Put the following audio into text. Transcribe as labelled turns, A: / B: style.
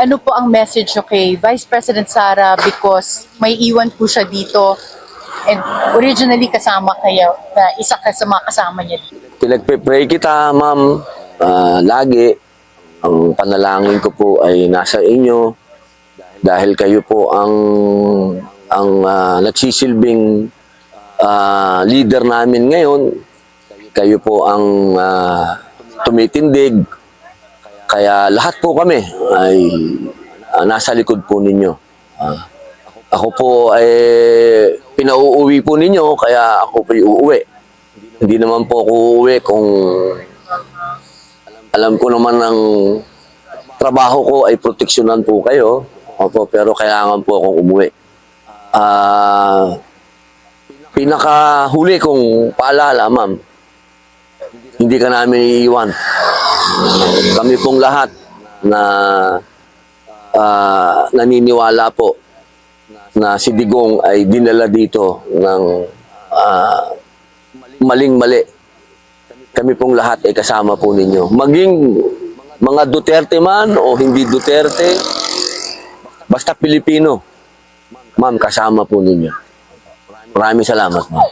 A: Ano po ang message nyo kay Vice President Sara because may iwan po siya dito and originally kasama kayo, na isa ka sa mga kasama niya dito.
B: Pinagpe-pray kita, ma'am, lagi. Ang panalangin ko po ay nasa inyo dahil kayo po ang nagsisilbing leader namin ngayon. Kayo po ang tumitindig. Kaya lahat po kami ay nasa likod po ninyo. Ako po ay pinauuwi po ninyo, kaya ako po uuwi. Hindi naman po ako uuwi kung alam ko naman ang trabaho ko ay proteksyonan po kayo. Opo, pero kailangan po akong umuwi. Pinakahuli kong paalala, ma'am, hindi ka namin iiwan. Kami pong lahat na naniniwala po na si Digong ay dinala dito ng maling-mali. Kami pong lahat ay kasama po ninyo. Maging mga Duterte man o hindi Duterte, basta Pilipino, ma'am, kasama po ninyo. Maraming salamat, ma'am.